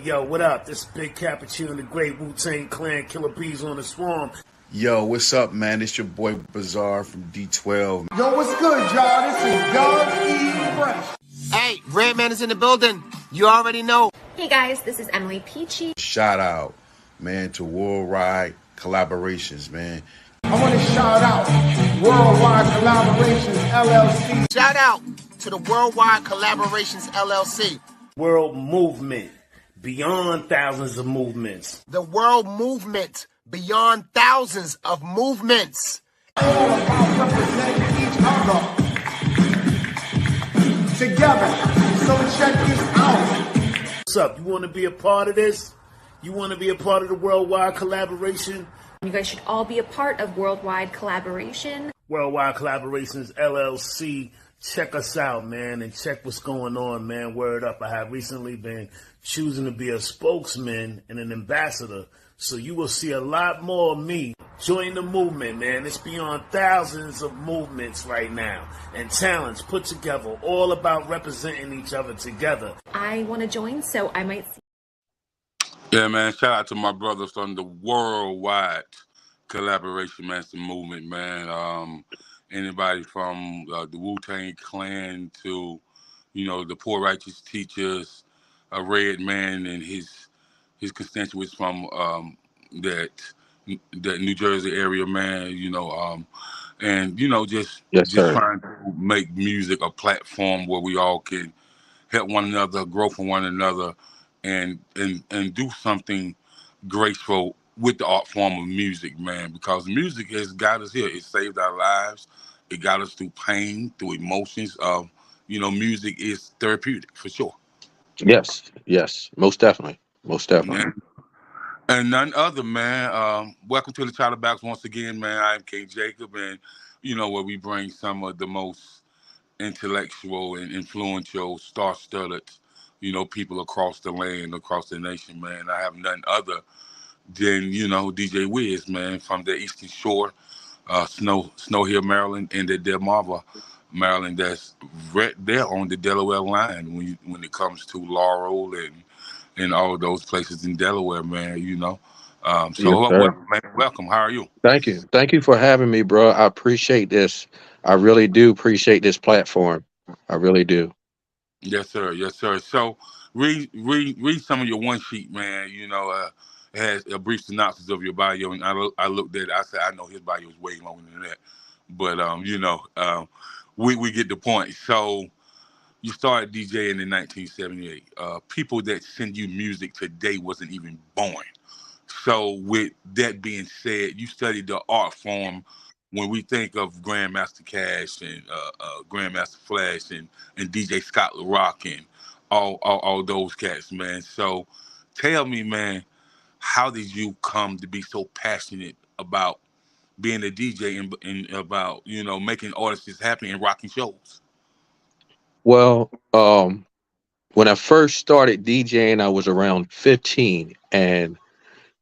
Yo, what up? This is Big Cappuccino and the Great Wu-Tang Clan, Killer Bees on the Swarm. Yo, what's up, man? It's your boy Bizarre from D12. Yo, what's good, y'all? This is Doug E. Fresh. Hey, Redman is in the building. You already know. Hey guys, this is Emily Peachy. Shout out, man, to Worldwide Collaborations, man. I want to shout out Worldwide Collaborations, LLC. Shout out to the Worldwide Collaborations, LLC. World Movement, beyond thousands of movements. The World Movement, beyond thousands of movements. All about representing each other together. So check this out. What's up? You want to be a part of this? You want to be a part of the Worldwide Collaboration? You guys should all be a part of Worldwide Collaboration. Worldwide Collaborations, LLC. Check us out, man, and check what's going on, man. Word up. I have recently been choosing to be a spokesman and an ambassador, so you will see a lot more of me. Join the movement, man. It's beyond thousands of movements right now and talents put together, all about representing each other together. I want to join, so I might see. Yeah, man. Shout out to my brothers from the Worldwide Collaboration Master Movement, man. Anybody from the Wu-Tang Clan to, you know, the Poor Righteous Teachers, a Red Man and his constituents from that New Jersey area, man. You know, and you know, just trying to make music a platform where we all can help one another, grow from one another, and do something graceful with the art form of music, man, because music has got us here. It saved our lives. It got us through pain, through emotions. You know, music is therapeutic for sure. Yes, most definitely. And none other, man. Welcome to the Chatterbacks once again, man. I'm King Jacob, and you know, where we bring some of the most intellectual and influential, star-studded, you know, people across the land, across the nation, man. I have none other than, you know, DJ Wiz, man, from the Eastern Shore, Snow Hill, Maryland, and the Delmarva, Maryland. That's right there on the Delaware line when it comes to Laurel and all of those places in Delaware, man. You know, welcome. How are you? Thank you for having me, bro. I appreciate this. I really do appreciate this platform. I really do. Yes, sir. So read some of your one sheet, man. You know, it has a brief synopsis of your bio, and I looked at it. I said, I know his bio is way longer than that, but you know, we get the point. So you started DJing in 1978. People that send you music today wasn't even born. So with that being said, you studied the art form. When we think of Grandmaster Cash and Grandmaster Flash and DJ Scott LaRock and all those cats, man. So tell me, man, how did you come to be so passionate about being a DJ and about, you know, making artists happy and rocking shows? Well, when I first started DJing, I was around 15, and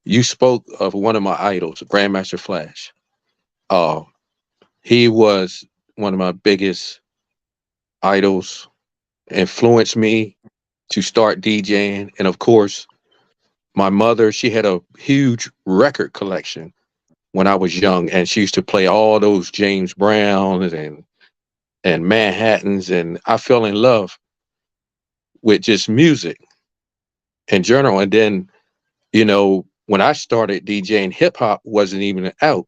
you spoke of one of my idols, Grandmaster Flash. He was one of my biggest idols, influenced me to start DJing. And of course, my mother, she had a huge record collection when I was young, and she used to play all those James Browns and Manhattans, and I fell in love with just music in general. And then, you know, when I started DJing, hip hop wasn't even out.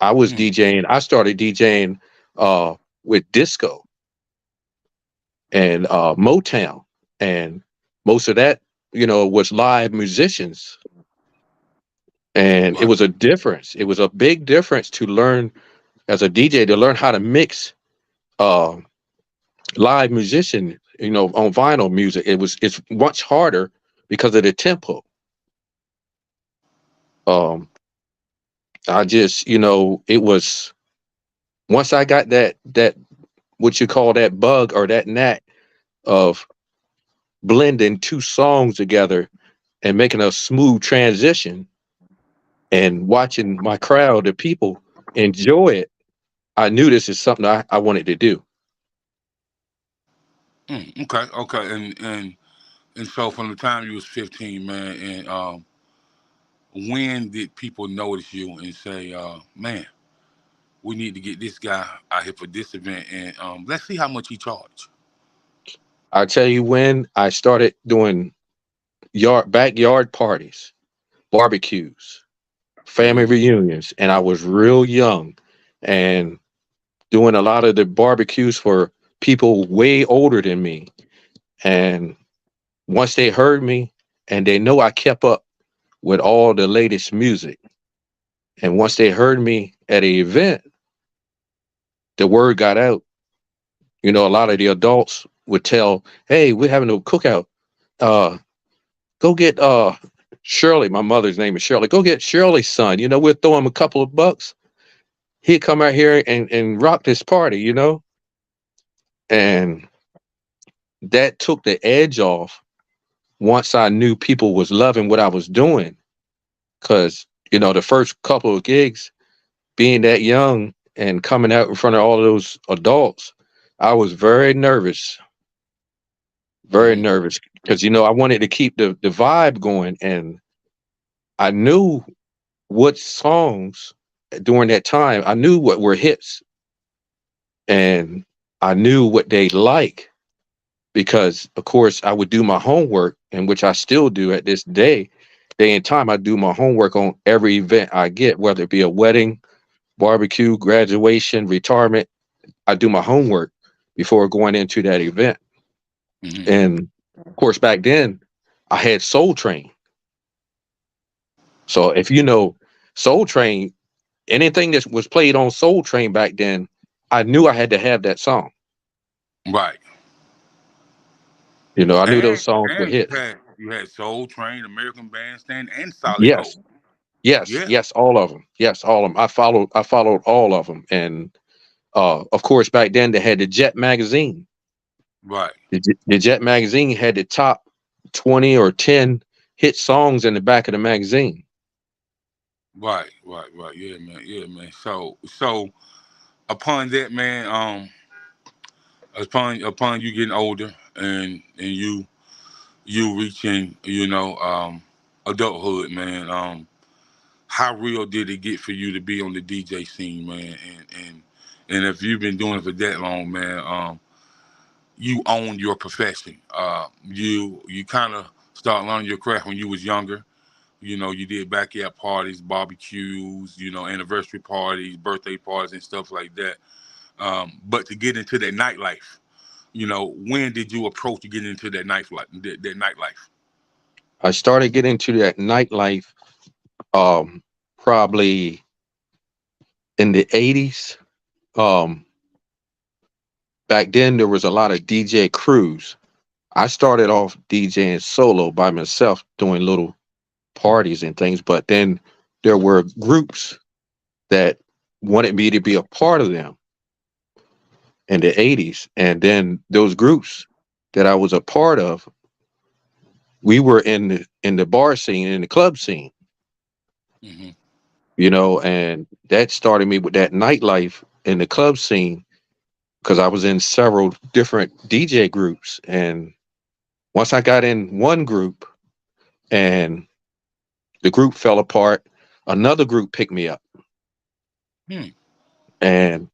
I was DJing. I started DJing with disco and Motown, and most of that, you know, was live musicians. And it was a difference. It was a big difference to learn as a DJ, to learn how to mix live musician, you know, on vinyl music. It's much harder because of the tempo. I just, you know, it was, once I got that what you call that bug or that knack of blending two songs together and making a smooth transition and watching my crowd, the people, enjoy it, I knew this is something I wanted to do. Okay. And And so from the time you was 15, man, and when did people notice you and say, man, we need to get this guy out here for this event, and let's see how much he charge. I tell you, when I started doing backyard parties, barbecues, family Mm-hmm. reunions, and I was real young, and doing a lot of the barbecues for people way older than me. And once they heard me, and they know I kept up with all the latest music, and once they heard me at an event, the word got out. You know, a lot of the adults would tell, "Hey, we're having a cookout. Uh, go get Shirley. My mother's name is Shirley. Go get Shirley's son. You know, we'll throw him a couple of bucks. He'd come out here and rock this party. You know." And that took the edge off once I knew people was loving what I was doing. Cause, you know, the first couple of gigs, being that young and coming out in front of all of those adults, I was very Mm-hmm. nervous because, you know, I wanted to keep the vibe going, and I knew what songs during that time, I knew what were hits, and I knew what they like because, of course, I would do my homework, and which I still do at this day and time. I do my homework on every event I get, whether it be a wedding, barbecue, graduation, retirement. I do my homework before going into that event. Mm-hmm. And of course, back then I had Soul Train. So if you know Soul Train, anything that was played on Soul Train back then, I knew I had to have that song. Right. You know, I knew those And songs were and hits. you had Soul Train, American Bandstand, and Solid Yes, Gold. yes, Yeah. yes, all of them. Yes, all of them. I followed all of them. And of course, back then they had the Jet magazine. Right. The Jet magazine had the top 20 or 10 hit songs in the back of the magazine. Right. Right. Right. Yeah, man. Yeah, man. So upon that, man, upon you getting older and you reaching, adulthood, man. How real did it get for you to be on the DJ scene, man? And if you've been doing it for that long, man, you own your profession. You kind of start learning your craft when you was younger. You know, you did backyard parties, barbecues, anniversary parties, birthday parties, and stuff like that. But to get into that nightlife, when did you approach to get into that nightlife? That nightlife. I started getting into that nightlife um, probably in the 80s. Um, Back then, there was a lot of DJ crews. I started off DJing solo by myself, doing little parties and things, but then there were groups that wanted me to be a part of them in the 80s. And then those groups that I was a part of, we were in the bar scene, in the club scene, Hmm. you know, and that started me with that nightlife in the club scene because I was in several different DJ groups. And once I got in one group and the group fell apart, another group picked me up. Hmm. And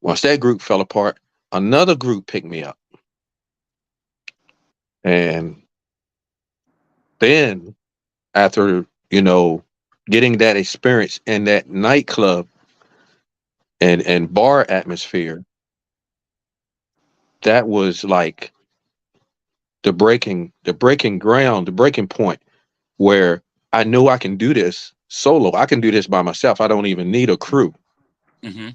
once that group fell apart, another group picked me up. And then after, getting that experience in that nightclub and bar atmosphere, that was like the breaking ground, the breaking point where I know I can do this solo. I can do this by myself. I don't even need a crew, Hmm.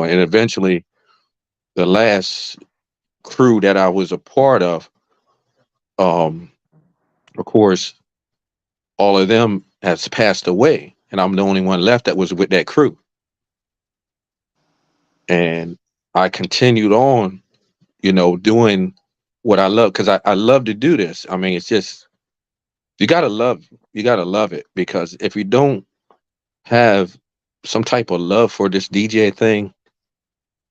and eventually the last crew that I was a part um, of course, all of them has passed away, and I'm the only one left that was with that crew. And I continued on, doing what I love because I love to do this. I mean, it's just you gotta love it because if you don't have some type of love for this DJ thing,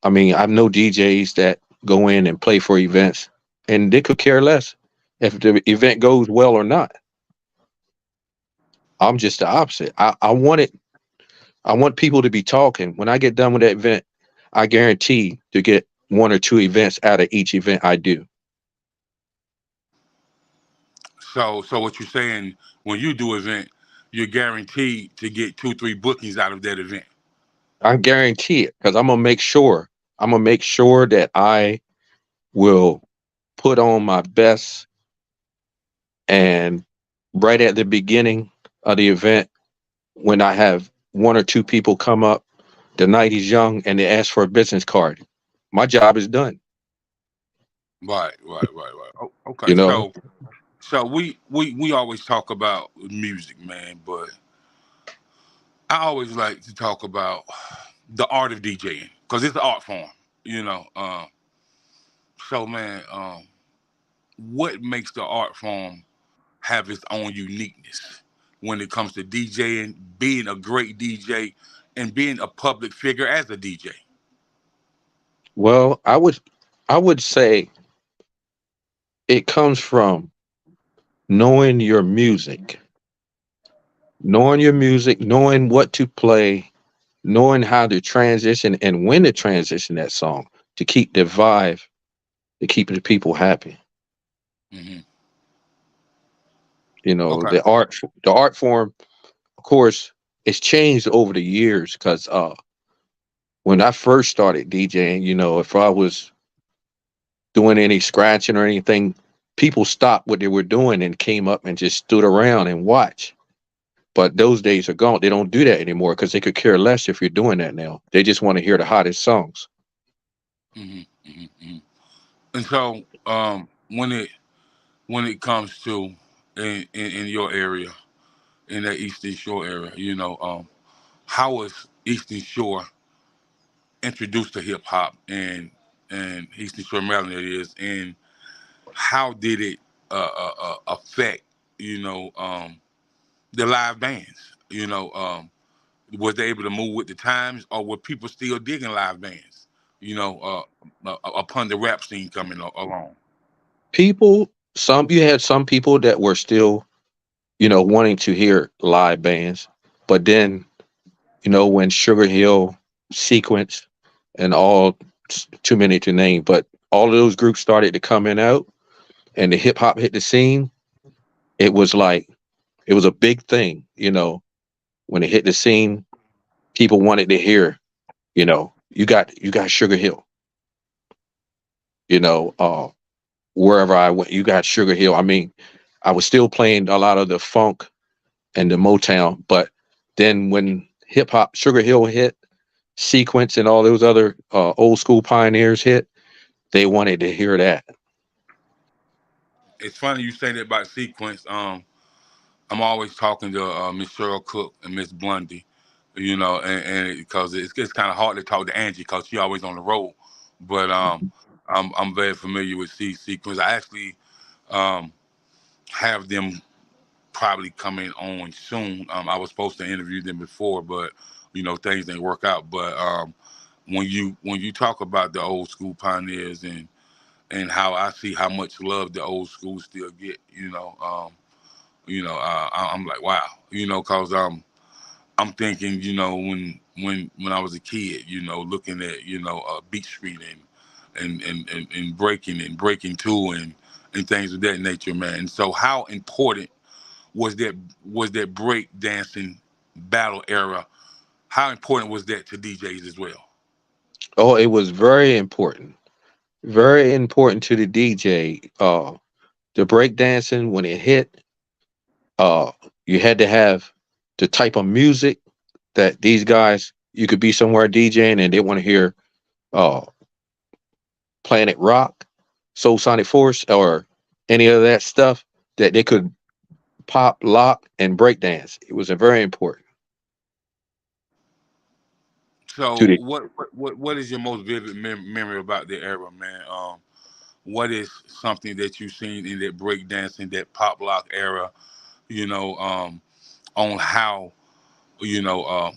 I mean, I know DJs that go in and play for events and they could care less if the event goes well or not. I'm just the opposite. I want people to be talking. When I get done with that event, I guarantee to get one or two events out of each event I do. So what you're saying, when you do event, you're guaranteed to get 2, 3 bookings out of that event. I guarantee it because I'm gonna make sure. I'm gonna make sure that I will put on my best, and right at the beginning of the event, when I have one or two people come up, the night is young, and they ask for a business card, my job is done. Right. Okay, You know, so we always talk about music, man, but I always like to talk about the art of DJing because it's an art form, you know. So man, what makes the art form have its own uniqueness when it comes to DJing, being a great DJ, and being a public figure as a DJ? well, I would say it comes from knowing your music, knowing what to play, knowing how to transition and when to transition that song to keep the vibe, to keep the people happy. Hmm. You know, Okay. the art form, of course, it's changed over the years because when I first started DJing, if I was doing any scratching or anything, people stopped what they were doing and came up and just stood around and watched. But those days are gone. They don't do that anymore because they could care less if you're doing that now. They just want to hear the hottest songs. Hmm. And so, when it comes to in your area, in that Eastern Shore area, how was Eastern Shore introduced to hip hop and Eastern Shore, Maryland, it is, and how did it affect you know the live bands? Was they able to move with the times, or were people still digging live bands? Upon the rap scene coming along. You had some people that were still, wanting to hear live bands, but then, when Sugar Hill, Sequence, and all, too many to name, but all of those groups started to coming out, and the hip hop hit the scene. It was like it was a big thing, when it hit the scene. People wanted to hear, you got Sugar Hill, you know, uh, wherever I went, you got Sugar Hill. I mean, I was still playing a lot of the funk and the Motown, but then when hip hop, Sugar Hill hit, Sequence, and all those other old school pioneers hit, they wanted to hear that. It's funny you say that about Sequence. I'm always talking to Miss Cheryl Cook and Miss Blundy, and because it's kind of hard to talk to Angie because she always on the road. But I'm very familiar with Sequence. I actually um, have them probably coming on soon. I was supposed to interview them before, but things didn't work out. But when you talk about the old school pioneers and how I see how much love the old school still get, I'm like, wow, cause I'm thinking, when I was a kid, looking at, Beach Street and breaking two and things of that nature, man. And so how important was that break dancing battle era? How important was that to DJs as well? Oh, it was very important to the DJ. The breakdancing when it hit, uh, you had to have the type of music that these guys. You could be somewhere DJing and they want to hear uh Planet Rock, Soul Sonic Force, or any of that stuff that they could pop, lock, and breakdance. It was a very important to So the. what is your most vivid memory about the era, man? What is something that you've seen in that breakdancing, that pop lock era? On how you know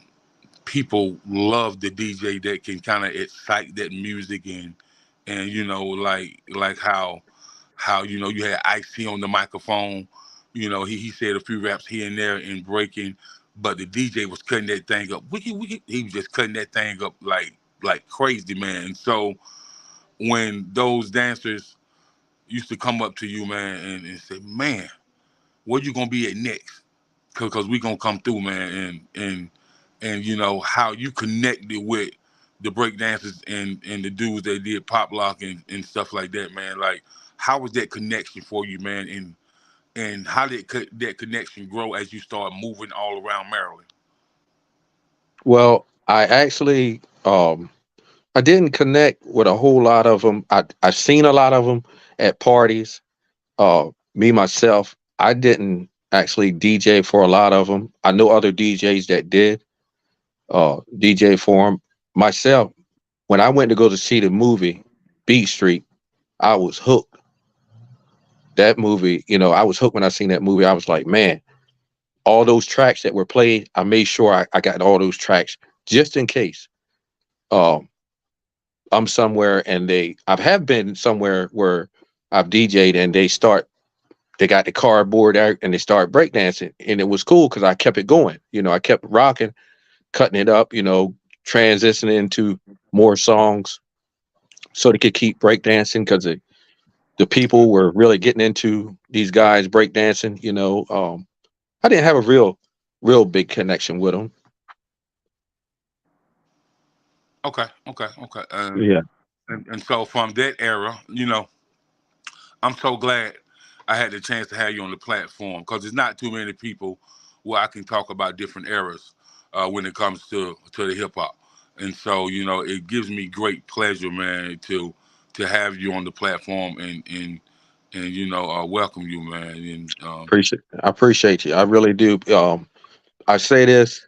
people love the DJ that can kind of excite that music and like how how you had Ice-T on the microphone. He said a few raps here and there in breaking, but the DJ was cutting that thing up. He was just cutting that thing up like crazy, man. And so when those dancers used to come up to you, man, and say, "Man, where you gonna be at next?" Because we gonna come through, man, and how you connected with the break dancers and the dudes that did pop lock and stuff like that, man. Like, how was that connection for you, man? And how did that connection grow as you started moving all around Maryland? Well, I actually I didn't connect with a whole lot of them. I seen a lot of them at parties. Me myself, I didn't actually DJ for a lot of them. I know other DJs that did DJ for them. Myself, when I went to go to see the movie Beat Street, I was hooked. That movie, I was hooked when I seen that movie. I was like, man, all those tracks that were played, I made sure I got all those tracks just in case. Um, I'm somewhere and I have been somewhere where I've DJ'd and they got the cardboard out and they start breakdancing, and it was cool because I kept it going. I kept rocking, cutting it up, transitioning into more songs so they could keep breakdancing because the people were really getting into these guys breakdancing. I didn't have a real big connection with them. Okay. Yeah. And so from that era, I'm so glad I had the chance to have you on the platform because there's not too many people where I can talk about different eras when it comes to the hip hop. And so, it gives me great pleasure, man, to have you on the platform and welcome you, man. And I appreciate you. I really do. I say this,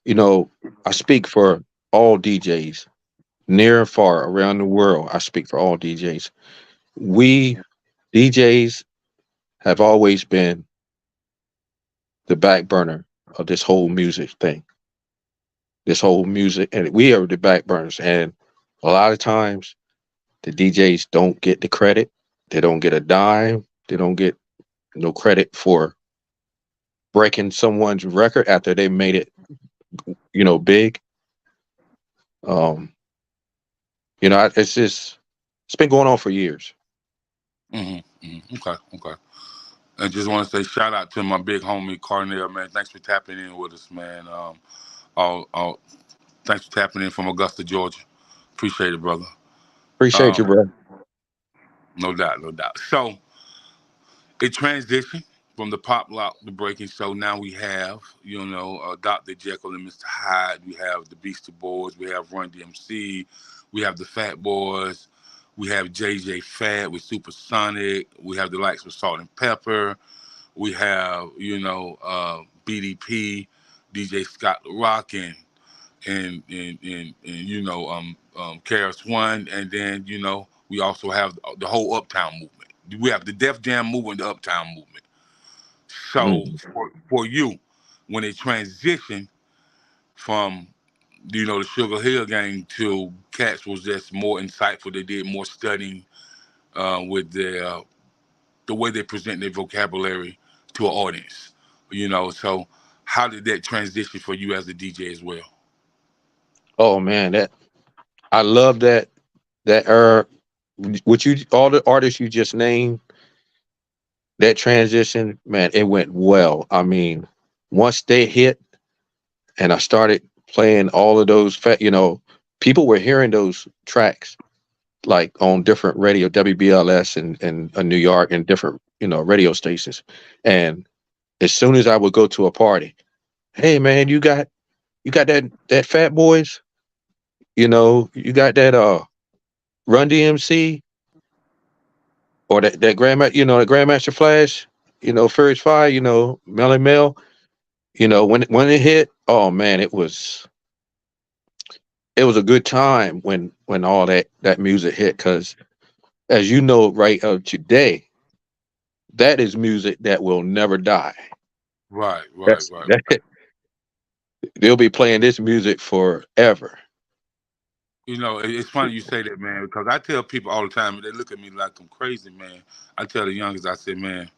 I speak for all DJs near and far around the world. I speak for all DJs. We DJs have always been the back burner of this whole music thing. This whole music, and we are the back burners. And a lot of times, the DJs don't get the credit. They don't get a dime. They don't get no credit for breaking someone's record after they made it, big. Um, it's been going on for years. Okay. I just want to say shout out to my big homie Carnell, man. Thanks for tapping in with us, man. All thanks for tapping in from Augusta, Georgia. Appreciate it, brother. Appreciate you, Um, bro. no doubt, no doubt. So it transitioned from the pop lock to breaking. So now we have, Dr. Jekyll and Mr. Hyde. We have the Beastie Boys. We have Run DMC. We have the Fat Boys. We have JJ Fad with Supersonic. We have the likes of Salt and Pepper. We have, BDP, DJ Scott the Rock, and KRS One, and then we also have the whole Uptown movement. We have the Def Jam movement, the Uptown movement. So Mm. for you, when it transitioned from the Sugar Hill Gang to Cats was just more insightful. They did more studying with the way they present their vocabulary to an audience. So how did that transition for you as a DJ as well? Oh man, I love that era. All the artists you just named, that transition, man, it went well. I mean, once they hit and I started playing all of those, people were hearing those tracks like on different radio, WBLS and New York and different, radio stations. And as soon as I would go to a party, hey man, you got that Fat Boys, you got that Run DMC or that Grandmaster Flash, Furious Fire, Melly Mel, when it hit, oh man, it was a good time when all that music hit, because as you know, right, today, that is music that will never die. Right. That they'll be playing this music forever. You know, it's funny you say that, man, because I tell people all the time, they look at me like I'm crazy, man. I tell the youngest, I say, man,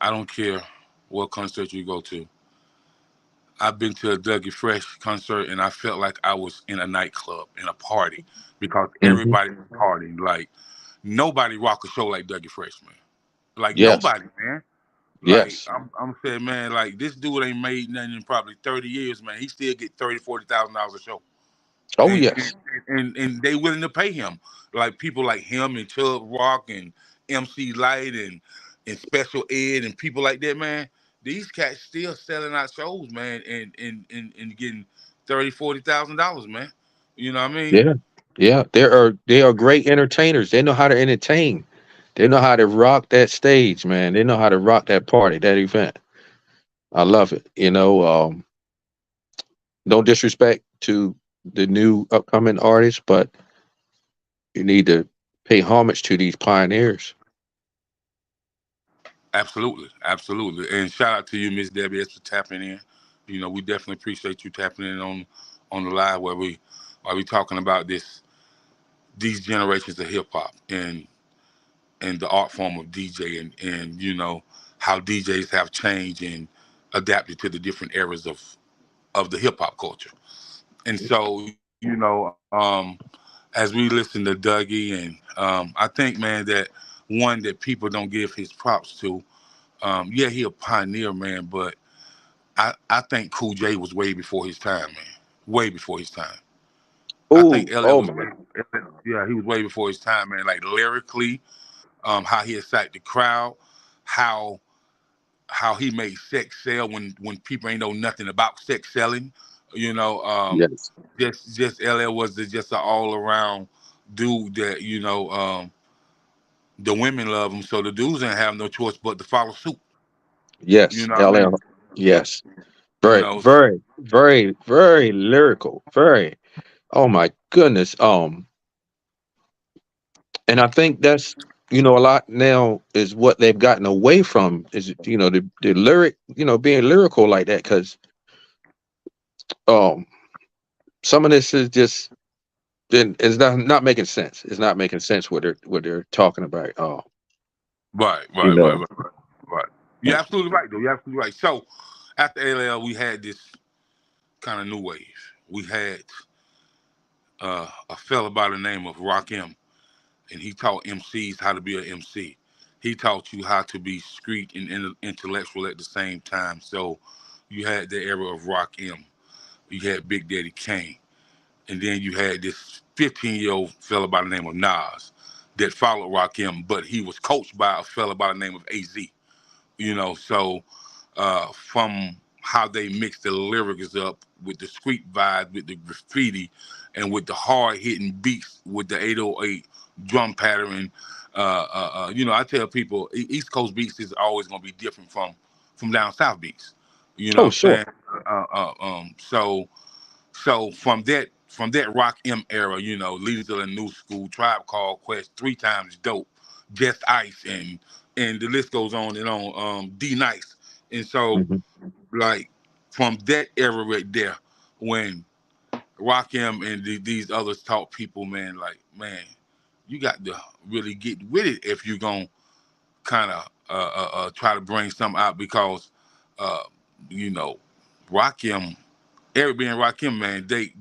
I don't care what concert you go to. I've been to a Dougie Fresh concert and I felt like I was in a nightclub, in a party, because Hmm. everybody was partying. Like, nobody rock a show like Dougie Fresh, man. Like, Yes. nobody, man. Like, Yes. I'm saying, man, like, this dude ain't made nothing in probably 30 years, man. He still get $30,000, $40,000 a show. Oh, and yes. and they willing to pay him. Like people like him and Chubb Rock and MC Light and Special Ed and people like that, man. These cats still selling out shows, man, and getting $30,000, $40,000, man. You know what I mean? Yeah. Yeah. They are great entertainers. They know how to entertain. They know how to rock that stage, man. They know how to rock that party, that event. I love it. No disrespect to the new upcoming artists, but you need to pay homage to these pioneers. Absolutely, absolutely. And shout out to you, Miss Debbie, for tapping in. You know, we definitely appreciate you tapping in on the live where we talking about these generations of hip hop and the art form of DJ and you know how DJs have changed and adapted to the different eras of the hip hop culture. And so, you know, as we listen to Dougie and I think, man, that one that people don't give his props to, yeah, he a pioneer, man, but I think Cool J was way before his time, man. Way before his time. I think Oh, LL oh was my. yeah, he was way before his time, man. Like lyrically, how he excited the crowd, how how he made sex sell when people ain't know nothing about sex selling. You know, Yes. just LL was just an all around dude that the women love him, so the dudes didn't have no choice but to follow suit. You Yes. know what I mean? LL. Yes. You Very, know, very, very, very lyrical. Very. Oh my goodness. And I think that's a lot now is what they've gotten away from is the lyric, being lyrical like that because um some of this is just then it's not making sense. It's not making sense what they're talking about. right, You right, right, know. right, right, right. You're absolutely right, though. You're absolutely right. So after LL, we had this kind of new wave. We had a fella by the name of Rock M, and he taught MCs how to be an MC. He taught you how to be street and intellectual at the same time. So you had the era of Rock M. You had Big Daddy Kane. And then you had this 15-year-old fella by the name of Nas that followed Rock M, but he was coached by a fella by the name of AZ. So from how they mix the lyrics up with the street vibe, with the graffiti, and with the hard hitting beats, with the 808 drum pattern. I tell people East Coast beats is always gonna be different from down South beats. You know Oh, what I'm sure. saying? So from that Rock M era, Leaders of the New School, Tribe Called Quest, Three Times Dope, Just Ice, and the list goes on and on. D Nice, and so Hmm. like from that era right there, when Rock M and these others taught people, man, like man, you got to really get with it if you're gonna kind of try to bring something out because uh, you know Rock M, Eric B and Rock M, man, they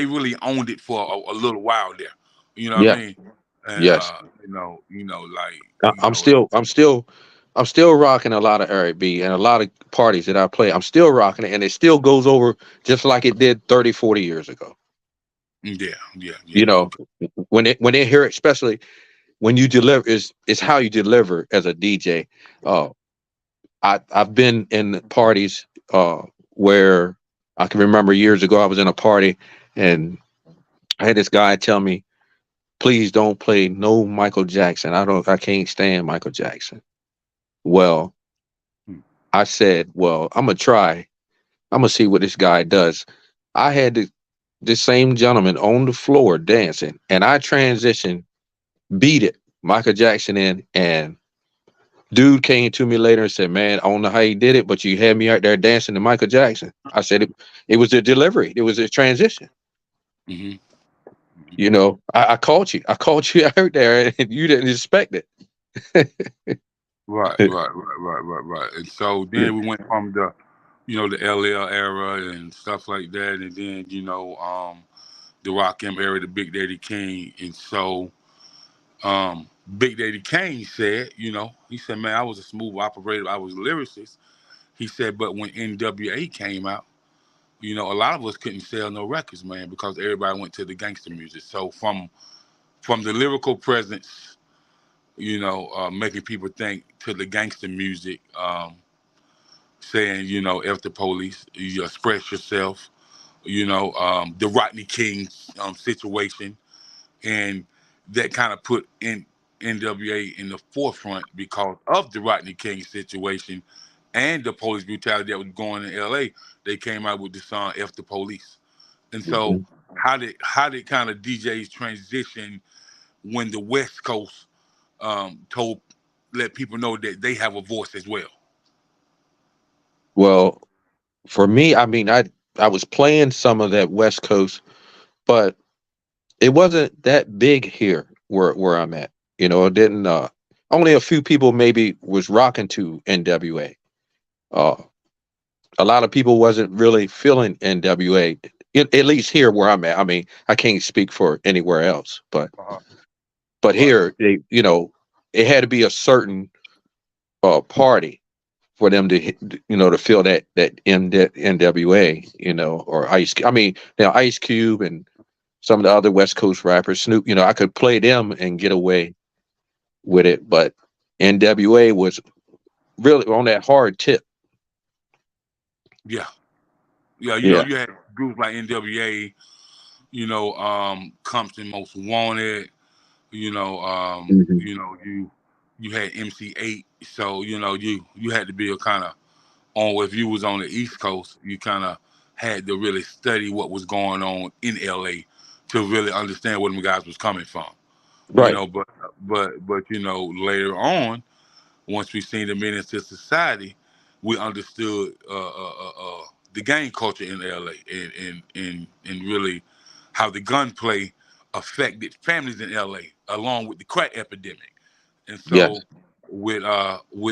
really owned it for a little while there. You know what I Yeah. mean? And Yes. like I- I'm still I'm still I'm still rocking a lot of Eric B and a lot of parties that I play. I'm still rocking it and it still goes over just like it did 30, 40 years ago. yeah, yeah, yeah. You know, Okay. when they hear it, especially when you deliver is how you deliver as a DJ. Uh I've been in parties where I can remember years ago I was in a party and I had this guy tell me, please don't play no Michael Jackson. I can't stand Michael Jackson. Well, Hmm. I said, well, I'm gonna try. I'm gonna see what this guy does. I had this same gentleman on the floor dancing, and I transitioned, beat it, Michael Jackson in, and dude came to me later and said, "Man, I don't know how you did it, but you had me out there dancing to Michael Jackson." I said, "It was a delivery. It was a transition." Hmm. You know, I called you. I called you out there, and you didn't expect it. Right. And so then we went from the, the LL era and stuff like that, and then the Rakim era, the Big Daddy King, and so Big Daddy Kane said, he said, man, I was a smooth operator, I was a lyricist. He said, but when NWA came out, a lot of us couldn't sell no records, man, because everybody went to the gangster music. So from the lyrical presence, making people think, to the gangster music, saying, F the police, you express yourself, the Rodney King situation, and that kind of put in NWA in the forefront because of the Rodney King situation and the police brutality that was going in LA. They came out with the song F the Police. And so how did kind of DJs transition when the West Coast let people know that they have a voice as well? Well, for me, I mean, I was playing some of that West Coast, but it wasn't that big here where I'm at. It didn't. Only a few people maybe was rocking to NWA. A lot of people wasn't really feeling NWA, at least here where I'm at. I mean, I can't speak for anywhere else, but here, it had to be a certain party for them to to feel that NWA, or Ice. I mean, now Ice Cube and some of the other West Coast rappers, Snoop. I could play them and get away with it, but NWA was really on that hard tip. Yeah. You had groups like NWA, Compton Most Wanted, you had MC8. So, you had to be a kind of if you was on the East Coast, you kind of had to really study what was going on in LA to really understand where them guys was coming from. Right. But later on, once we seen the Menace to Society, we understood the gang culture in LA and really how the gunplay affected families in LA, along with the crack epidemic. And so Yes. with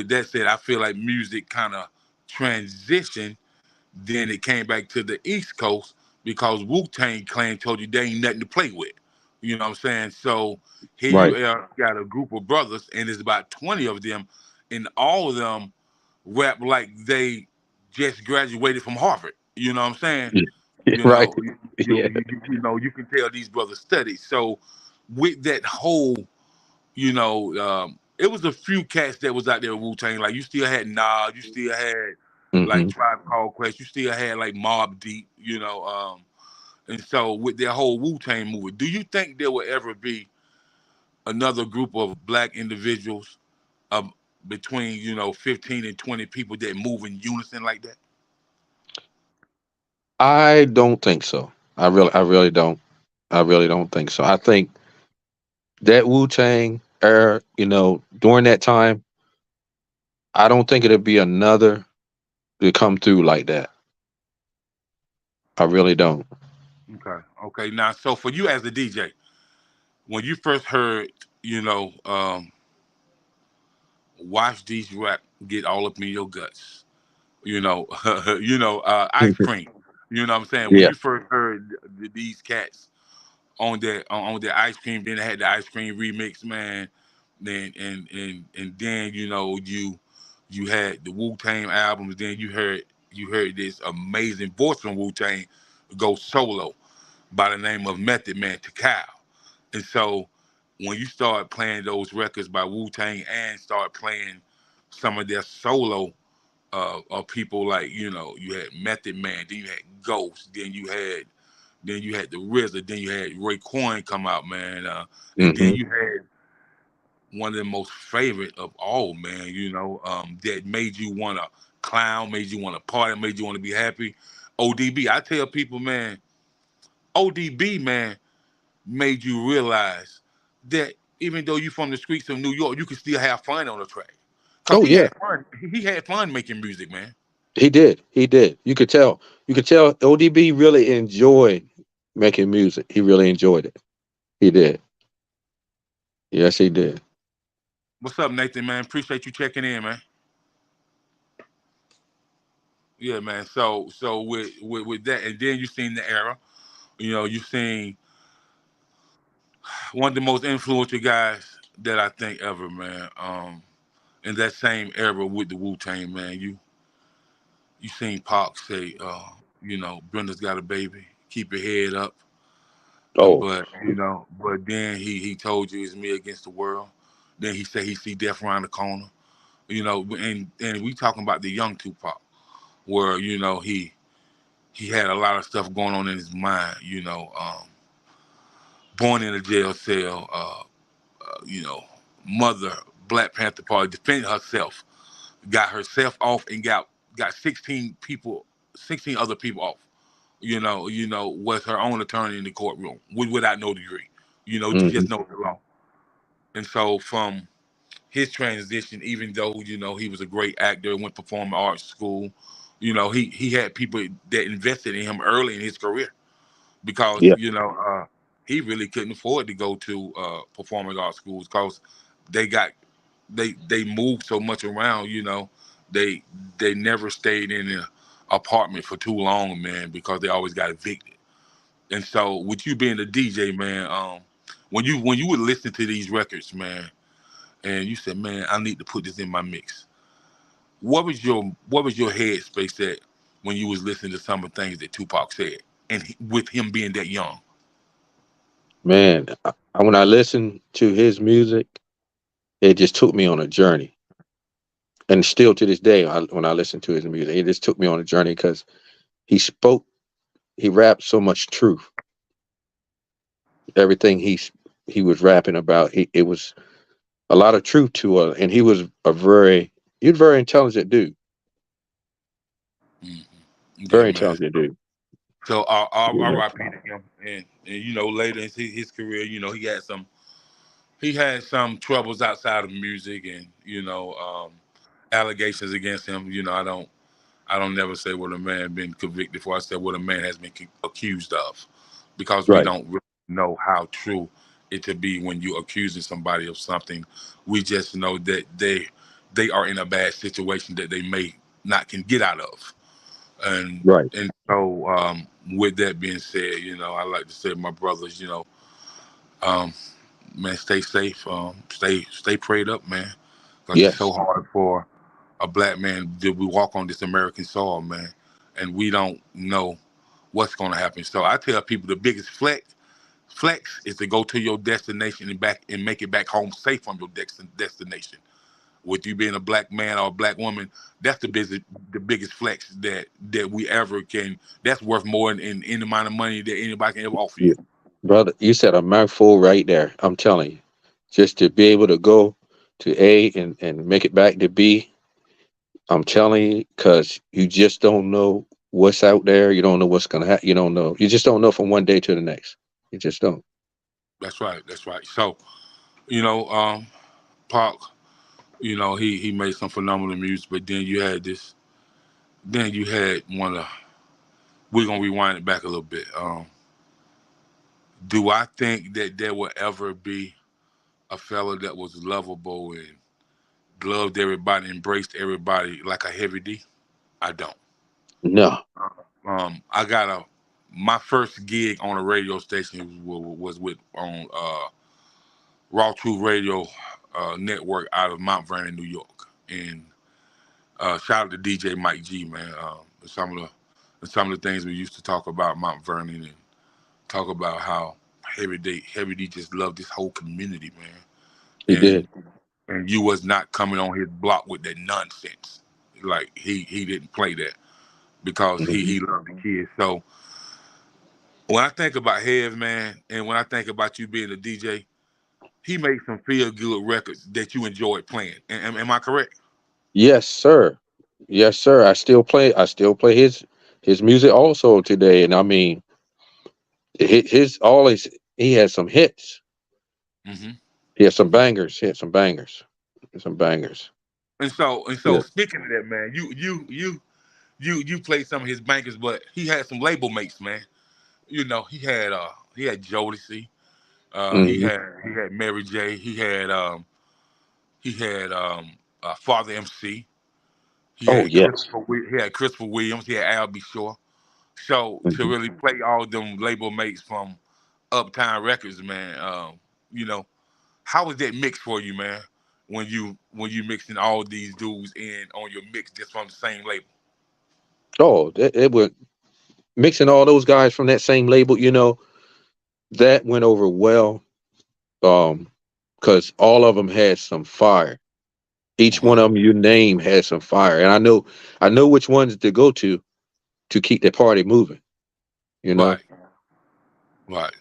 that said, I feel like music kind of transitioned. Then it came back to the East Coast because Wu-Tang Clan told you there ain't nothing to play with. You know what I'm saying? So here Right. you got a group of brothers, and there's about 20 of them, and all of them rap like they just graduated from Harvard. You know what I'm saying? Right. You can tell these brothers studied. So with that whole, it was a few cats that was out there with Wu-Tang. Like you still had Nas, you still had like Tribe Called Quest, you still had like Mobb Deep, and so with their whole Wu-Tang movement, do you think there will ever be another group of black individuals between 15 and 20 people that move in unison like that? I don't think so. I really don't. I really don't think so. I think that Wu-Tang era, during that time, I don't think it'll be another to come through like that. I really don't. Okay. Now, so for you as a DJ, when you first heard, watch these rap get all up in your guts, ice cream. You know what I'm saying? When Yeah. you first heard these cats on their ice cream, then they had the ice cream remix, man. Then and then you had the Wu-Tang albums. Then you heard this amazing voice from Wu-Tang go solo by the name of Method Man Takal. And so when you start playing those records by Wu-Tang and start playing some of their solo of people like, you had Method Man, then you had Ghost, then you had the RZA, then you had Raekwon come out, man, and then you had one of the most favorite of all, man, that made you want to clown, made you want to party, made you want to be happy. ODB. I tell people, man, ODB, man, made you realize that even though you're from the streets of New York, you can still have fun on the track. Cause Oh yeah, he had fun making music, man. he did. He did. You could tell. ODB really enjoyed making music. He really enjoyed it. He did. Yes, he did. What's up, Nathan, man? Appreciate you checking in, man. Yeah, man. So with that, and then you seen the era. You know, you seen one of the most influential guys that I think ever, man. In that same era with the Wu Tang, man. You seen Pac say, you know, Brenda's got a baby. Keep your head up. Oh, But then he told you it's me against the world. Then he said he see death around the corner. You know, and we talking about the young Tupac, where he had a lot of stuff going on in his mind. Born in a jail cell. You know, mother, Black Panther Party, defended herself, got herself off, and got 16 other people off. Was her own attorney in the courtroom without no degree. hmm Just know the law. And so from his transition, even though he was a great actor, went performing arts school, he had people that invested in him early in his career because yeah, he really couldn't afford to go to performing arts schools because they got they moved so much around. They they never stayed in an apartment for too long, man, because they always got evicted. And so with you being a DJ, man, when you would listen to these records, man, and you said, man, I need to put this in my mix. What was your headspace at when you was listening to some of the things that Tupac said, and with him being that young? man. When I listened to his music, it just took me on a journey. And still to this day, when I listen to his music, it just took me on a journey because he spoke, he rapped so much truth. Everything he was rapping about, it was a lot of truth to it. And he was a very intelligent dude, Mhm. Yeah, very man. intelligent dude. So You know? R.I.P. to him, and later in his career, he had some troubles outside of music, and allegations against him. I don't never say what a man been convicted for. I said what a man has been accused of, because we Right, don't really know how true it to be when you accusing somebody of something. We just know that they are in a bad situation that they may not can get out of. And right. and so with that being said, I like to say to my brothers, um, man, stay safe, stay prayed up, man, because it's so Yes, hard for a black man that we walk on this American soil, man, and we don't know what's going to happen. So I tell people the biggest flex is to go to your destination and back and make it back home safe from your destination. With you being a black man or a black woman, that's the biggest flex that we ever can. That's worth more than any amount of money that anybody can ever offer yeah. you. Brother, you said a mouthful right there. I'm telling you, just to be able to go to A and make it back to B. I'm telling you, because you just don't know what's out there. You don't know what's gonna happen. You don't know. You just don't know from one day to the next. You just don't. That's right. That's right. So you know, Pac, he made some phenomenal music, but then you had this. Then you had one of. We're gonna rewind it back a little bit. Do I think that there will ever be a fella that was lovable and loved everybody, embraced everybody like a Heavy D? I don't. No. I got my first gig on a radio station was with on Raw Truth Radio network out of Mount Vernon, New York, and shout out to DJ Mike G, man. Some of the things we used to talk about Mount Vernon and talk about how Heavy D just loved this whole community, He man, and did. you was not coming on his block with that nonsense. Like he didn't play that because he Mhm. he loved the kids. So when I think about Hev, man, and when I think about you being a DJ, he made some feel good records that you enjoyed playing. Am I correct? Yes, sir. Yes, sir. I still play. I still play his music also today. And I mean, his always he had some hits. Hmm. He had some bangers. He had some bangers. Some bangers. And so Yeah. speaking of that, man, you played some of his bangers, but he had some label mates, man. He had Jodeci. He Hmm. had Mary J. He had Father MC. Oh yes. He had Christopher Williams. He had Al B. Shore. So to Hmm. really play all them label mates from Uptown Records, man, you know, how was that mix for you, man? When you mixing all these dudes in on your mix just from the same label? Oh, it would mixing all those guys from that same label. That went over well. Um, because all of them had some fire. Each one Uh-huh. of them you name had some fire, and I know which ones to go to keep the party moving. You know, Right, right.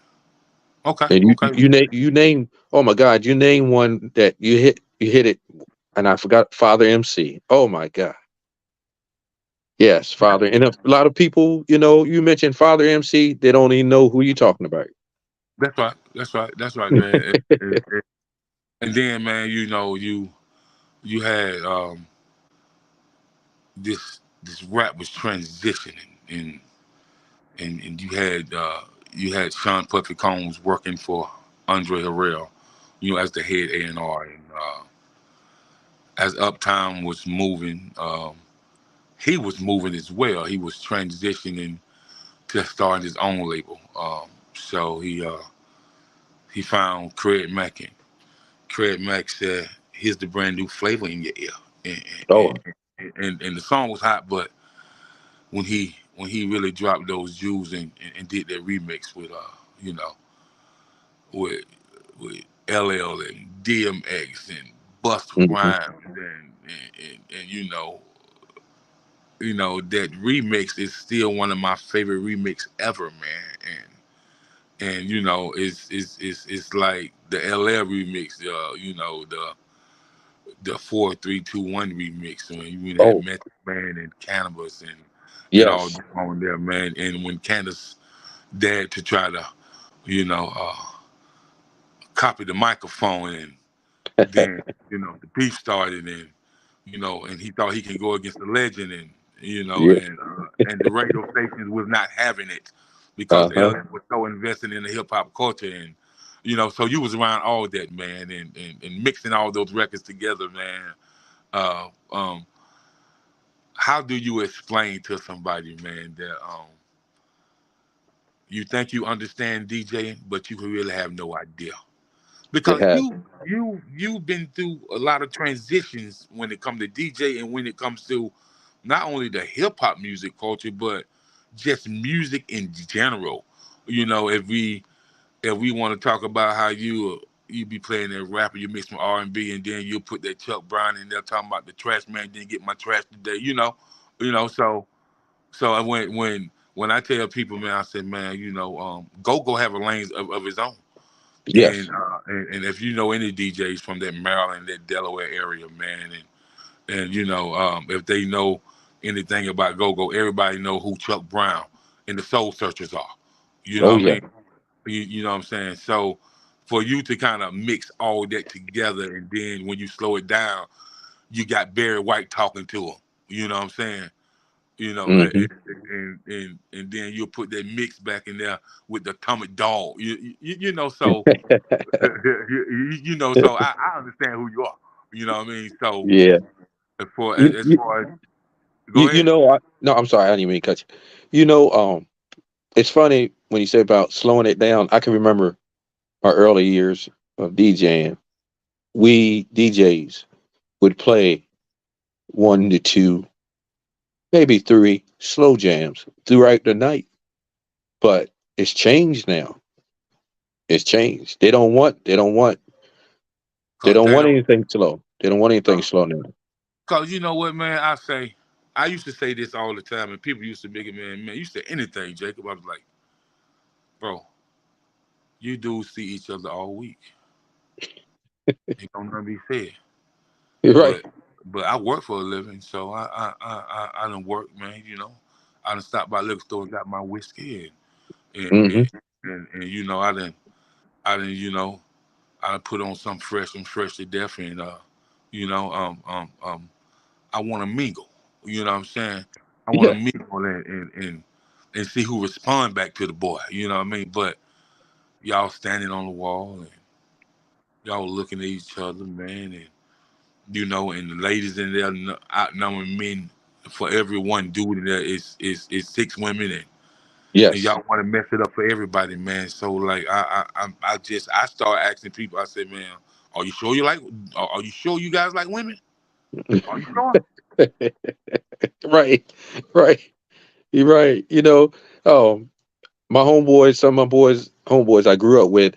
Okay, and you okay. you name. Oh my God, you name one that you hit it, and I forgot Father MC. Oh my God, yes, Father. And a lot of people, you mentioned Father MC, they don't even know who you're talking about. That's right. That's right. That's right, man. And then, man, you had this rap was transitioning, and you had Sean Puffy Combs working for Andre Harrell, as the head A&R, and as Uptown was moving, he was moving as well. He was transitioning to starting his own label. So he found Craig Mack, and Craig Mack said, "Here's the brand new flavor in your ear," and Oh, and the song was hot, but when he really dropped those jewels and did that remix with you know with with LL and DMX and Busta hmm, Rhymes and that remix is still one of my favorite remix ever, man. And it's like the LL remix, the 4-3-2-1 remix when you had oh, Method Man and Cannabis and all yes, them on there, man. And when Candace dared to try to, you know, uh, copy the microphone, and then the beef started, and he thought he could go against the legend, and yeah, and the radio stations was not having it because uh huh, LL was so invested in the hip hop culture, and so you was around all that, man, and mixing all those records together, man. Uh, um, how do you explain to somebody, man, that you think you understand DJing, but you really have no idea? they Because have, you've been through a lot of transitions when it comes to DJ and when it comes to not only the hip hop music culture, but just music in general. If we want to talk about how you be playing that rapper, you mix some R&B, and then you put that Chuck Brown in there talking about the trash man didn't get my trash today. So when I tell people, man, I said, man, go have a lane of his own. And, yes, and if you know any DJs from that Maryland, that Delaware area, man, and if they know anything about go, everybody know who Chuck Brown and the Soul Searchers are. You know oh what I yeah, mean? You know what I'm saying? So for you to kind of mix all that together, and then when you slow it down, you got Barry White talking to him. You know what I'm saying? hmm, And then you'll put that mix back in there with the Atomic Dog. So so I understand who you are. You know what I mean? So yeah. as far You, as, as you, far as you, go you ahead. know, no, I'm sorry, I didn't mean to cut you. It's funny when you say about slowing it down. I can remember our early years of DJing. We DJs would play one to two, maybe three slow jams throughout the night. But it's changed now. It's changed. They Cause don't they want don't. anything slow. They don't want anything Cause, slow now. 'cause you know what, man? I used to say this all the time, and people used to make it, man. You say anything, Jacob. I was like, bro, you dudes see each other all week. Ain't gonna nothing be said. You're right. But I work for a living, so I done work, man. I done stopped by liquor store and got my whiskey, Hmm. and I done put on some fresh and fresh to death, and you know, I want to mingle. You know what I'm saying? I want to Yeah. mingle and see who respond back to the boy. You know what I mean? But y'all standing on the wall and y'all looking at each other, man, and and the ladies in there outnumbering men. For every one dude in there is six women, and Yes. y'all want to mess it up for everybody, man. So like I start asking people. I said, man, are you sure Are you sure you guys like women? Are you sure? Right. Right. You're right. Um, my homeboys, some of my homeboys I grew up with,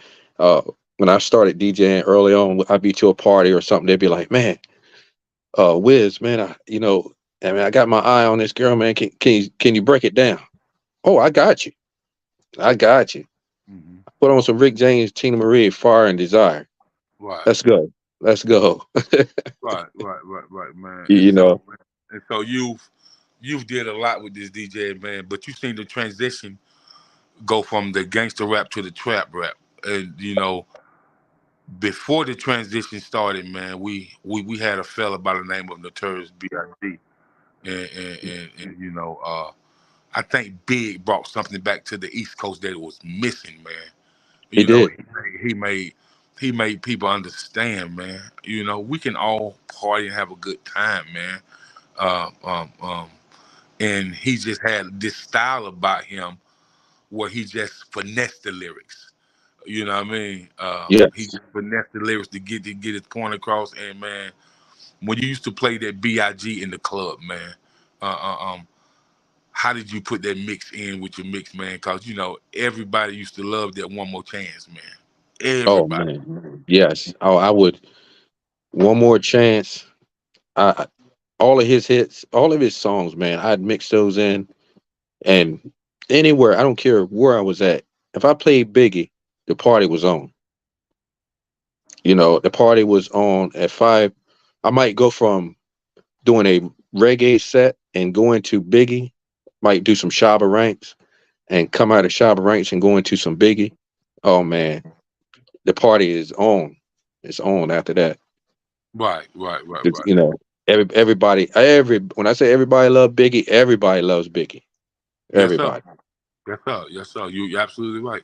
when I started DJing early on, I'd be to a party or something. They'd be like, man, Wiz, man, I got my eye on this girl, man. Can you break it down? Oh, I got you. I got you. Hmm. Put on some Rick James, Tina Marie, Fire and Desire. Right, Let's go. Let's go. right, man. You know, And so you've did a lot with this DJ, man. But you seen the transition go from the gangster rap to the trap rap, and before the transition started, man, we had a fella by the name of Notorious B.I.G. And I think Big brought something back to the East Coast that was missing, man. he did. He made people understand, man. We can all party and have a good time, man. Uh, um, um, and he just had this style about him where he just finessed the lyrics. You know what I mean? He Yes. just finessed the lyrics to get his point across. And man, when you used to play that Big in the club, man, uh, uh, um, how did you put that mix in with your mix, man? Because everybody used to love that one more chance, man. Oh Everybody. man. Yes. Oh, I would. One more chance. I all of his hits, all of his songs, man. I'd mix those in, and anywhere. I don't care where I was at. If I played Biggie, the party was on. The party was on at 5. I might go from doing a reggae set and going to Biggie. Might do some Shabba Ranks and come out of Shabba Ranks and go into some Biggie. Oh man, the party is on. It's on after that. Right. It's, everybody, when I say everybody love Biggie, everybody loves Biggie. Yes, sir. Everybody. Yes, sir. Yes, sir. You're absolutely right.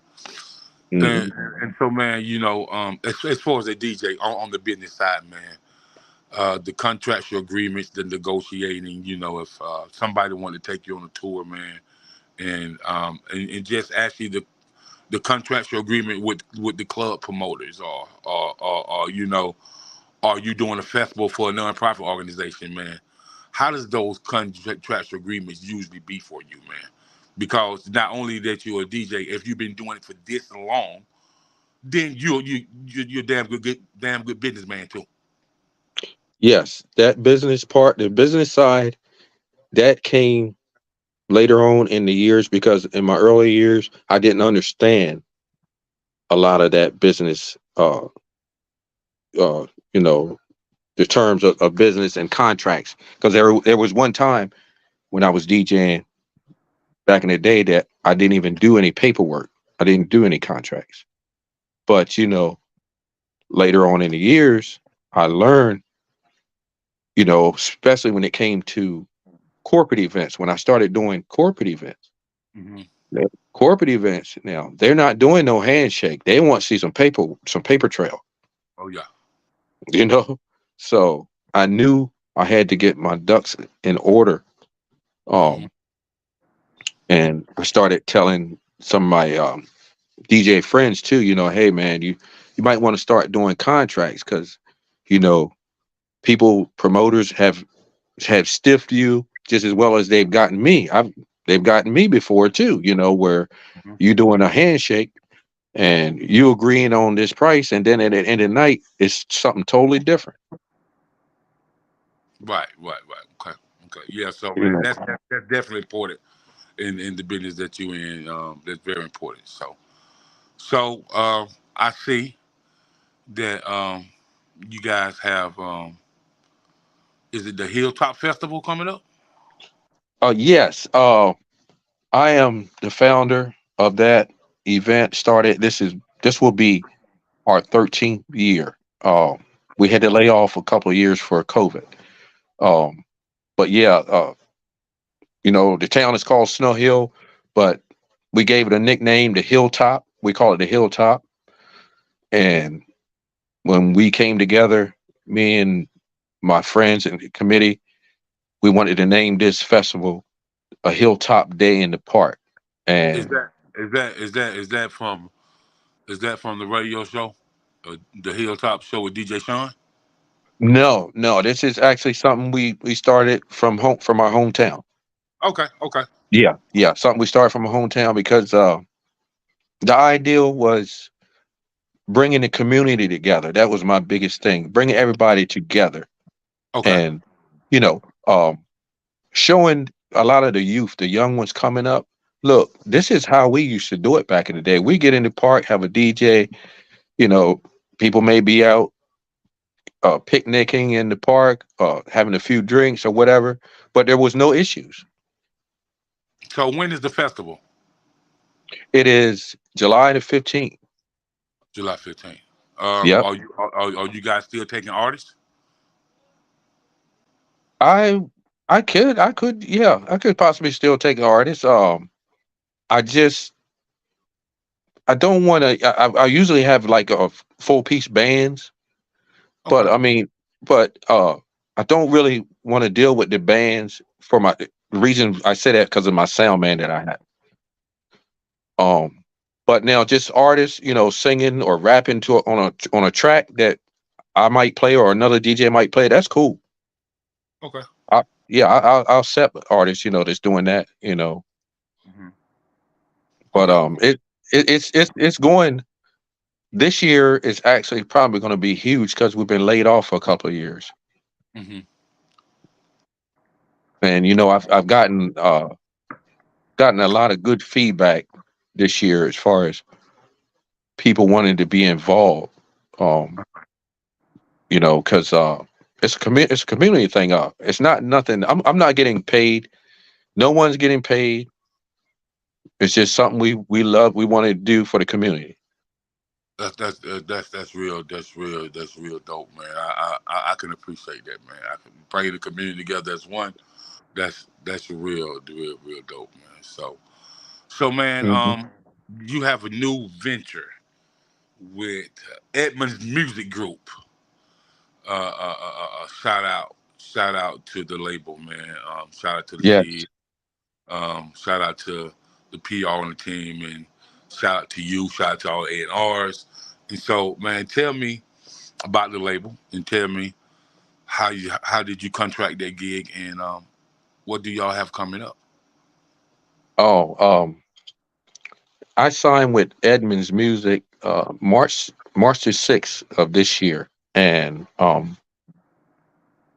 And, Hmm. and so, man, as far as a DJ on the business side, man, the contractual agreements, the negotiating, if somebody wanted to take you on a tour, man, and just actually the contractual agreement with the club promoters, or are you doing a festival for a nonprofit organization, man? How does those contractual agreements usually be for you, man? Because not only that you're a DJ, if you've been doing it for this long, then you're damn good businessman too. Yes, that business part, the business side, that came later on in the years because in my early years, I didn't understand a lot of that business. Uh, you know, the terms of business and contracts. Because there was one time when I was DJing back in the day that I didn't even do any paperwork. I didn't do any contracts. But later on in the years, I learned, especially when it came to corporate events, when I started doing corporate events. Hmm. the Corporate events now, they're not doing no handshake. They want to see some paper trail, Oh yeah. you know? So I knew I had to get my ducks in order. Hmm. Um, and I started telling some of my DJ friends too, hey man, you might want to start doing contracts because, you know, promoters have stiffed you just as well as they've gotten me. They've gotten me before too, where Hmm. you doing a handshake and you agreeing on this price, and then at the end of the night, it's something totally different. Right. Okay. Okay. Yeah. So You man, know, that's definitely important in the business that you in. That's very important. So I see that you guys have is it the Hilltop Festival coming up? yes, I am the founder of that event. Started this will be our 13th year. We had to lay off a couple of years for COVID. Um, but yeah, the town is called Snow Hill, but we gave it a nickname, the Hilltop, We call it the Hilltop. And when we came together, me and my friends in the committee, we wanted to name this festival a Hilltop Day in the Park. Is And that is that from the radio show, the Hilltop Show with DJ Sean? no, no, this is actually something we started from our hometown. Okay, okay, Yeah, yeah, something we started from a hometown because the ideal was bringing the community together. That was my biggest thing, bringing everybody together, okay. and you know, showing a lot of the youth, the young ones coming up. Look, this is how we used to do it back in the day. We get in the park, have a DJ. You know, people may be out picnicking in the park, having a few drinks or whatever, but there was no issues. So when is the festival? It is July the 15th. July 15th. Yep. Are you guys still taking artists? I I could yeah, I could possibly still take an artist. I just I don't want to. I usually have like a full piece bands, but Okay. I mean, but I don't really want to deal with the bands for my the reason I say that because of my sound man that I have. Um, but now just artists, singing or rapping on a track that I might play or another DJ might play. That's cool. Okay. Yeah, I'll accept artists, that's doing that. Hmm. But Okay. it's going. This year is actually probably going to be huge because we've been laid off for a couple of years, Hmm. and I've gotten a lot of good feedback this year as far as people wanting to be involved. Um, because it's a community thing. It's not nothing. I'm not getting paid. No one's getting paid. It's just something we love. We want to do for the community. That's real. That's real. That's real dope, man. I can appreciate that, man. I can bring the community together as one. That's real dope, man. So man, Hmm. you have a new venture with Edmonds Music Group. Shout out to the label, man. Shout out to the Yes. kid. Shout out to the PR on the team, and shout out to you. Shout out to all A&Rs. And so, man, tell me about the label, and tell me how did you contract that gig, and what do y'all have coming up? Oh, I signed with Edmonds Music March the 6th of this year, and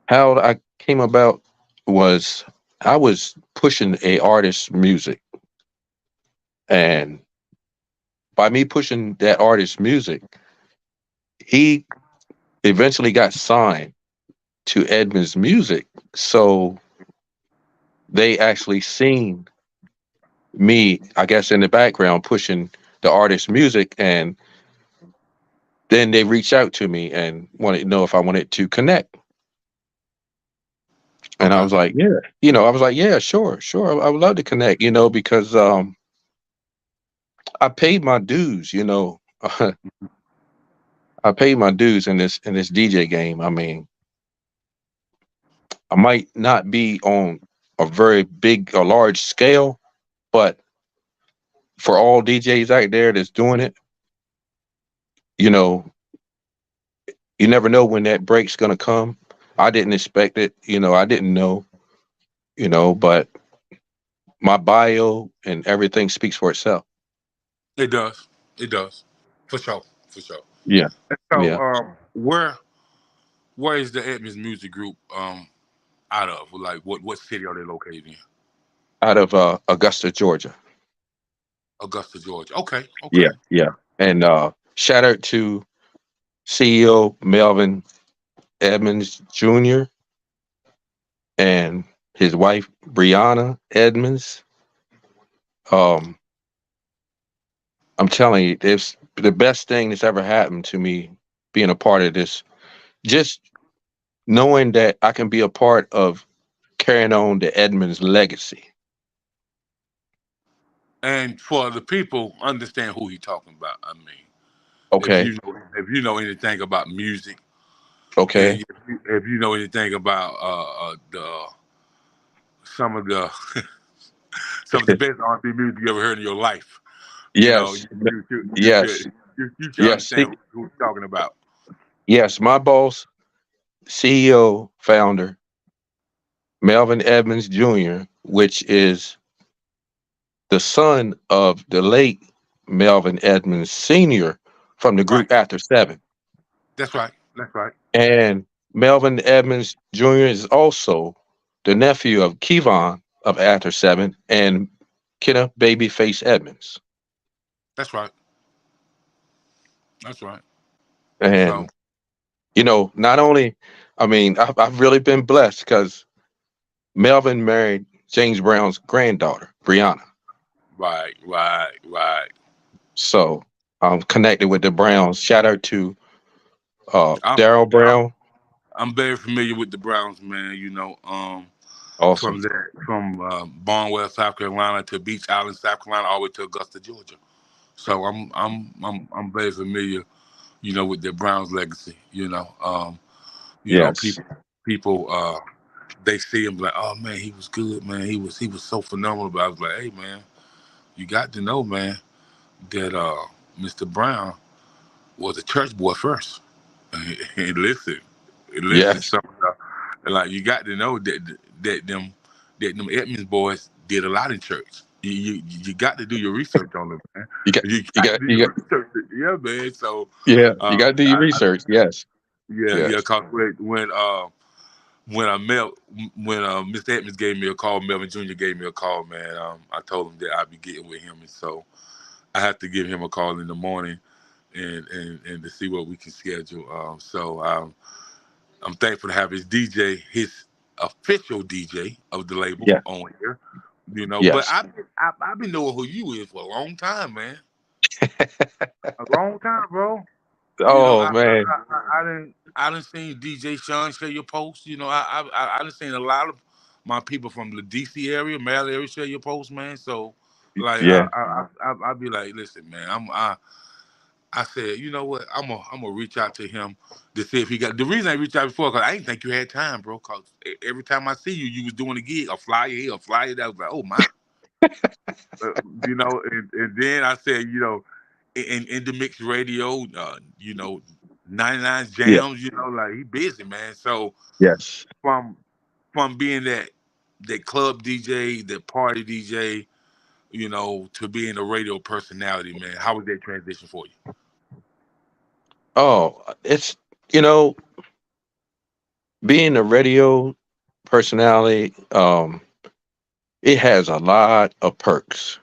how I came about was I was pushing a artist's music, and by me pushing that artist's music, he eventually got signed to Edmonds Music. So they actually seen me, I guess, in the background pushing the artist's music, and then they reached out to me and wanted to know if I wanted to connect. And I Okay. was like, yeah, yeah, sure, sure. I would love to connect, because I paid my dues, I paid my dues in this DJ game. I mean, I might not be on a very big or large scale, but for all DJs out there that's doing it, you know, you never know when that break's gonna come. I didn't expect it, I didn't know, but my bio and everything speaks for itself. It does. It does. For sure. For sure. Yeah. So, Yeah. where is the Edmonds Music Group out of? Like, what city are they located in? Out of Augusta, Georgia. Augusta, Georgia. Okay. Okay. Yeah, yeah. And shout out to CEO Melvin Edmonds Jr. and his wife Brianna Edmonds. Um, I'm telling you, it's the best thing that's ever happened to me being a part of this. Just knowing that I can be a part of carrying on the Edmonds legacy. And for the people, understand who he talking about. I mean, Okay. if you know anything about music, and Okay. if you know anything about the some of the some of the best R&B music you ever heard in your life, you know, Yes. Yes. you should Yes. understand who he's talking about. Yes. My boss, CEO, founder, Melvin Edmonds Jr., which is the son of the late Melvin Edmonds Sr. from the Right. group After Seven. That's right. That's right. And Melvin Edmonds Jr. is also the nephew of Kevon of After Seven and Kenneth Babyface Edmonds. That's right. That's right. So And, not only, I mean, I've really been blessed because Melvin married James Brown's granddaughter, Brianna. right. So I'm connected with the Browns. Shout out to I'm Daryl I'm Brown. I'm very familiar with the Browns, man. You know, Awesome. from Barnwell, South Carolina to Beach Island, South Carolina, all the way to Augusta, Georgia. So I'm very familiar, you know, with the Browns legacy. Yes. People they see him like, oh man, he was good, man. He was so phenomenal. But I was like, hey man, you got to know, man, that Mr. Brown was a church boy first. And listen, Yes. some like you got to know that them Edmonds boys did a lot in church. You got to do your research on them, man. You got You you got to got do you your got research, yeah, man. So, yeah, you uh, gotta do your I, research. Yes. yeah, Yes. cause when I met when Mr. Edmonds gave me a call, Melvin Jr. gave me a call, man. I told him that I'd be getting with him, and so I have to give him a call in the morning and to see what we can schedule. I'm thankful to have his official DJ of the label Yeah. on here. You know, but Yes. I've been knowing who you is for a long time, man. A long time, bro. You know, Oh man. I didn't seen DJ Sean share your posts. You know, I didn't seen a lot of my people from the DC area, Maryland area share your posts, man. So like Yeah. I be like, listen, man, I said, you know what? I'm gonna reach out to him to see if he got. The reason I reached out before, because I didn't think you had time, bro. Because every time I see you, you was doing a gig, a flyer here, a flyer there. I was like, oh my, you know. And then I said, you know, in the mix radio, you know, 99 Yeah. jams, you know, like he busy, man. So Yes. from from being that club DJ, that party DJ, you know, to being a radio personality, man, how was that transition for you? Oh, it's you know, being a radio personality, it has a lot of perks.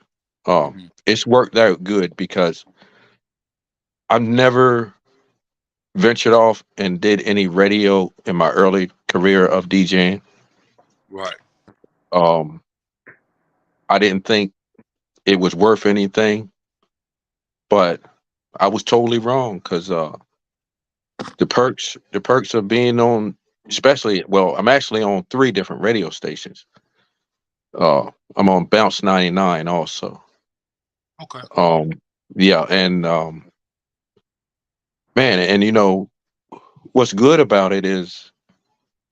Hmm. It's worked out good because I've never ventured off and did any radio in my early career of DJing. Right. Um, I didn't think it was worth anything, but I was totally wrong because the perks of being on, especially, well, I'm actually on 3 different radio stations. I'm on Bounce 99 also. Okay. Um, yeah, and man, and what's good about it is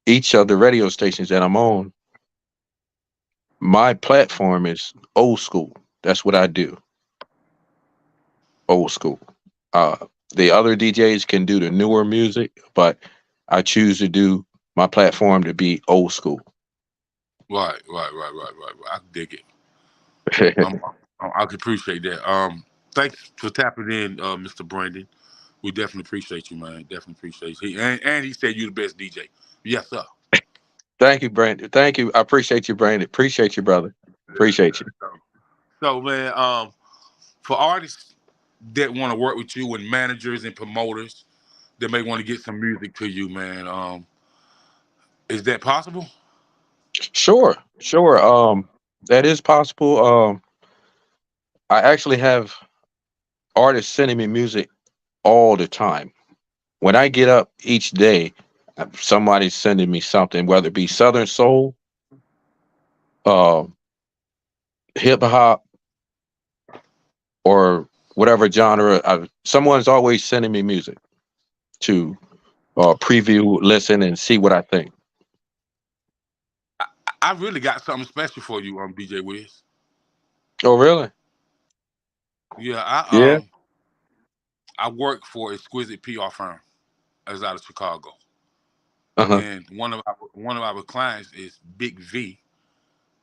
each of the radio stations that I'm on, my platform is old school. That's what I do. Old school. Uh, the other DJs can do the newer music, but I choose to do my platform to be old school. Right. I can dig it. Um, I can appreciate that. Thanks for tapping in, Mr. Brandon. We definitely appreciate you, man. Definitely appreciate you. And he said you the best DJ. Yes, sir. Thank you, Brandon. Thank you. I appreciate you, Brandon. Appreciate you, brother. Appreciate you. So, man, for artists that want to work with you and managers and promoters that may want to get some music to you, man, is that possible? Sure, sure. That is possible. I actually have artists sending me music all the time. When I get up each day, somebody's sending me something, whether it be Southern Soul, uh, hip hop, or whatever genre. Someone's always sending me music to preview, listen, and see what I think. I really got something special for you, DJ Wiz. Oh, really? Yeah, Yeah. I work for Exquisite PR firm as out of Chicago, Uh-huh. and one of our clients is Big V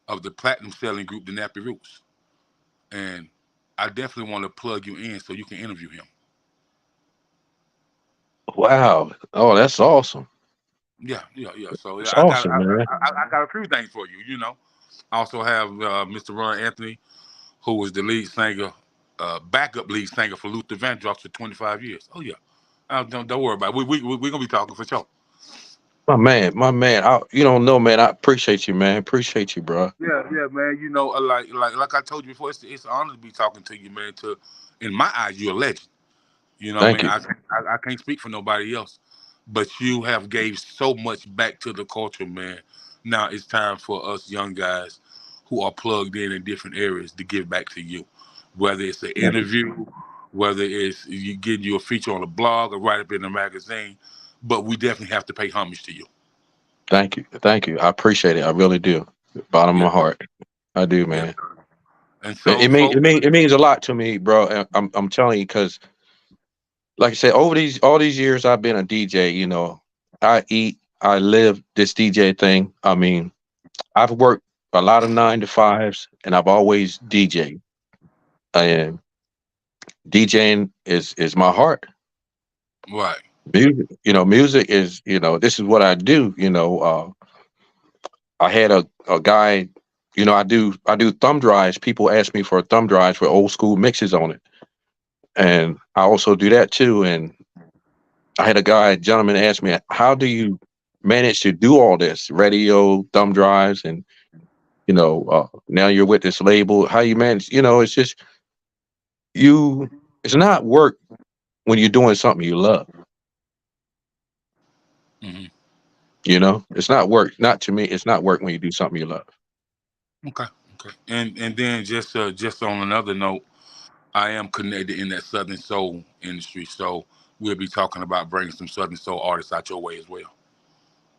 of the platinum selling group, the Nappy Roots, and I definitely want to plug you in so you can interview him. Wow. Oh, that's awesome. Yeah. So That's yeah, awesome, man. I got a few things for you. I also have Mr. Ron Anthony, who was the lead singer, backup lead singer for Luther Vandross for 25 years. Oh yeah, don't worry about it. We gonna be talking for sure. My man. You don't know, man. I appreciate you, man. Appreciate you, bro. Yeah, man. Like I told you before, it's an honor to be talking to you, man. In my eyes, you're a legend. You know what I Thank mean? you. I can't speak for nobody else, but you have gave so much back to the culture, man. Now it's time for us young guys who are plugged in different areas to give back to you, whether it's an Thank you. interview, whether it's you getting you a feature on a blog or write up in a magazine. But we definitely have to pay homage to you. Thank you. Thank you. I appreciate it. I really do. Bottom of Yes, my heart. I do, yes, man. sir. And It, so, it mean it folks, mean it means a lot to me, bro. And I'm telling you, because like I said, over all these years I've been a DJ, I eat, I live this DJ thing. I mean, I've worked a lot of 9 to 5s and I've always DJ. And DJing is my heart. right. Music is, this is what I do. I had a guy, I do thumb drives. People ask me for thumb drives with old school mixes on it. And I also do that too. And I had gentleman ask me, how do you manage to do all this? Radio, thumb drives, and now you're with this label. How you manage, it's just it's not work when you're doing something you love. Hmm. It's not work. Not to me, it's not work when you do something you love. Okay. Okay. And then just on another note, I am connected in that Southern Soul industry, so we'll be talking about bringing some Southern Soul artists out your way as well.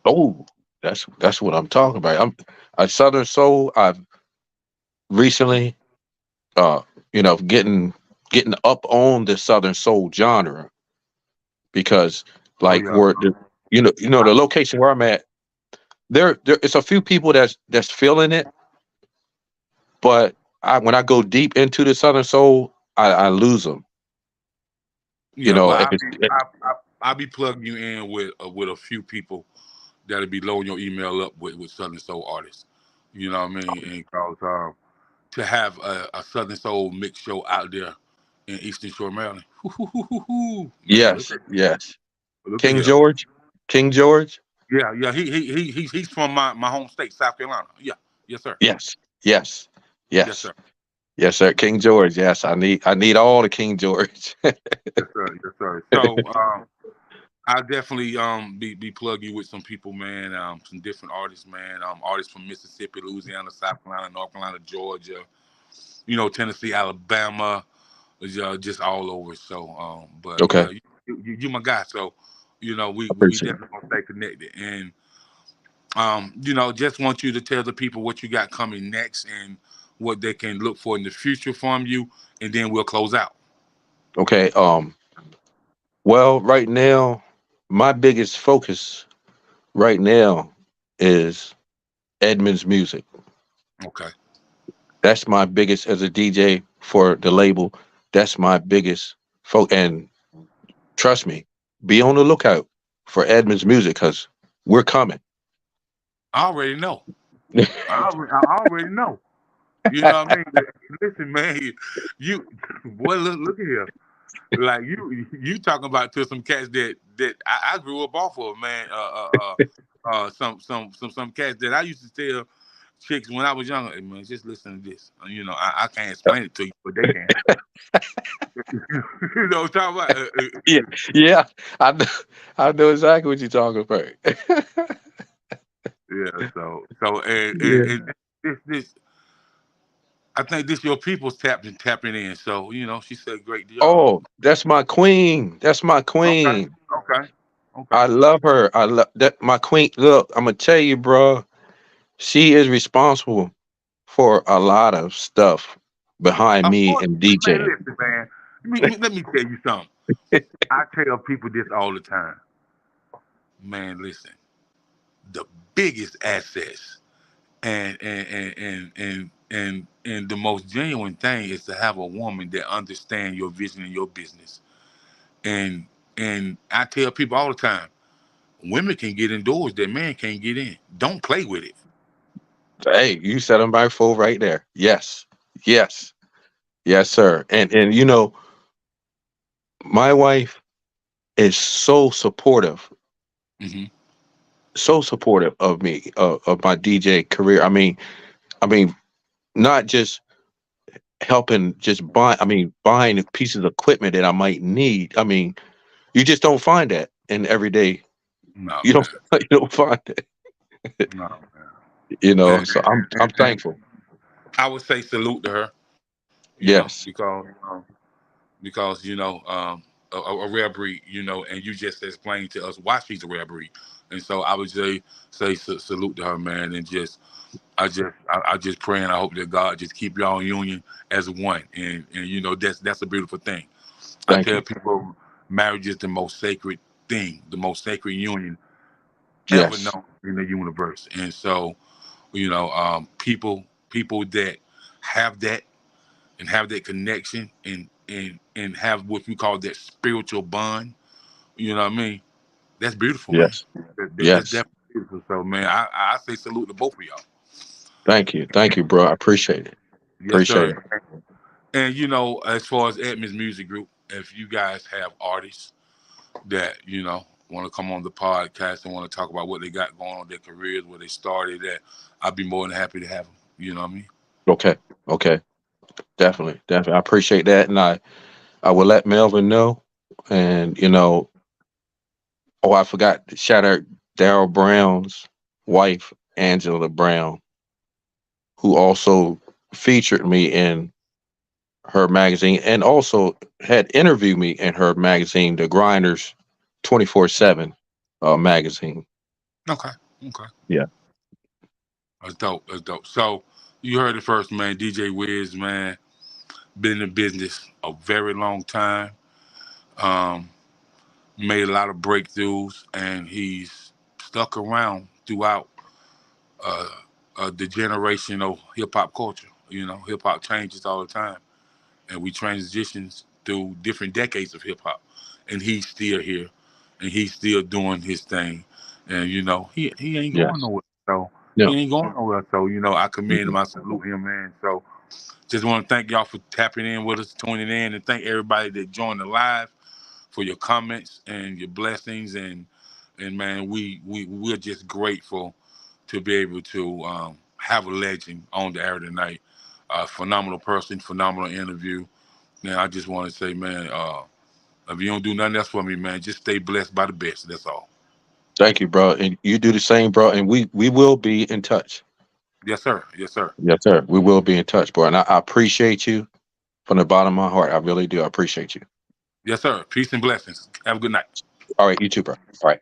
Oh, that's what I'm talking about. I'm a Southern Soul. I've recently, uh, getting up on the Southern Soul genre because, Oh like, yeah. where the location where I'm at, there it's a few people that's feeling it, but when I go deep into the Southern Soul, I lose them. Yeah. Well, If it's I'll be plugging you in with a few people that'll be loading your email up with Southern Soul artists. You know what I mean? And cause to have a Southern Soul mix show out there in Eastern Shore, Maryland. Man, yes, yes, look at King here. George, King George. Yeah. He's from my home state, South Carolina. Yeah. Yes, sir. Yes, yes, Yes, yes, sir. yes, sir. King George. Yes, I need all the King George. Yes, sir. Yes, sir. So I definitely be plug you with some people, man. Some different artists, man. Artists from Mississippi, Louisiana, South Carolina, North Carolina, Georgia. Tennessee, Alabama, just all over. So, but Okay, yeah, you my guy. So, we appreciate it. definitely gonna stay connected. And just want you to tell the people what you got coming next and what they can look for in the future from you, and then we'll close out. Okay. Well, right now, my biggest focus right now is Edmonds music. Okay. That's my biggest as a DJ for the label. That's my biggest focus. And trust me, be on the lookout for Edmonds music because we're coming. I already know. I already know. You know what I mean? Listen, man, you boy, look at here. Like you talking about to some cats that I grew up off of, man. Some cats that I used to tell chicks when I was younger. Hey, man, just listen to this. I can't explain it to you, but they can. You know what I'm talking about? Yeah, yeah, I know exactly what you're talking about. Yeah. So and Yeah. this I think this your people's tapping in. So she said great job. Oh, that's my queen. That's my Okay, queen. okay, okay. I love her. I love that my queen. Look, I'm gonna tell you, bro. She is responsible for a lot of stuff behind Of me course, and man. DJing. Listen, man. Let me tell you something. I tell people this all the time. Man, listen. The biggest assets and the most genuine thing is to have a woman that understands your vision and your business. And and I tell people all the time, women can get in doors that man can't get in. Don't play with it. Hey, you set them by full right there. Yes, yes, yes, sir. And my wife is Hmm. so supportive of me, of my DJ career. I mean, not just helping, just buying pieces of equipment that I might need. I mean, you just don't find that in everyday. No, You don't man. you don't find it. No, man. So I'm And thankful. I would say salute to her, Yes, because a rare breed, and you just explained to us why she's a rare breed, and so I would say salute to her, man, and I just pray and I hope that God just keep y'all in union as one, and that's a beautiful thing. I thank tell you. people marriage is the most sacred thing, the most sacred union ever Yes, known in the universe, and so people that have that and have that connection and have what we call that spiritual bond. You know what I mean? That's beautiful, man. yes, That's yes. definitely beautiful. So, man, I say salute to both of y'all. Thank you, bro. I appreciate it. Yes, Appreciate it. sir. And as far as Edmonds Music Group, if you guys have artists that want to come on the podcast and want to talk about what they got going on, their careers, where they started at, I'd be more than happy to have them. You know what I mean? Okay, okay, definitely. I appreciate that, and I will let Melvin know. And oh, I forgot to shout out Daryl Brown's wife, Angela Brown, who also featured me in her magazine and also had interviewed me in her magazine, The Grinders 24/7 magazine. Okay. Okay. Yeah. That's dope. That's dope. So you heard it first, man. DJ Wiz, man, been in business a very long time. Um, Made a lot of breakthroughs, and he's stuck around throughout uh, the generation of hip hop culture. Hip hop changes all the time, and we transitions through different decades of hip hop, and he's still here, and he's still doing his thing, and he ain't going Yes. nowhere. So No. he ain't going nowhere. So I commend him. Mhm. I salute him, man. So just want to thank y'all for tapping in with us, tuning in, and thank everybody that joined the live for your comments and your blessings, and man, we're just grateful to be able to have a legend on the air tonight. Phenomenal person, phenomenal interview. Now I just want to say, man, if you don't do nothing else for me, man, just stay blessed by the best. That's all. Thank you, bro. And you do the same, bro. And we will be in touch. Yes, sir. Yes, sir. Yes, sir. We will be in touch, bro. And I appreciate you from the bottom of my heart. I really do. I appreciate you. Yes, sir. Peace and blessings. Have a good night. All right, you too, bro. All right.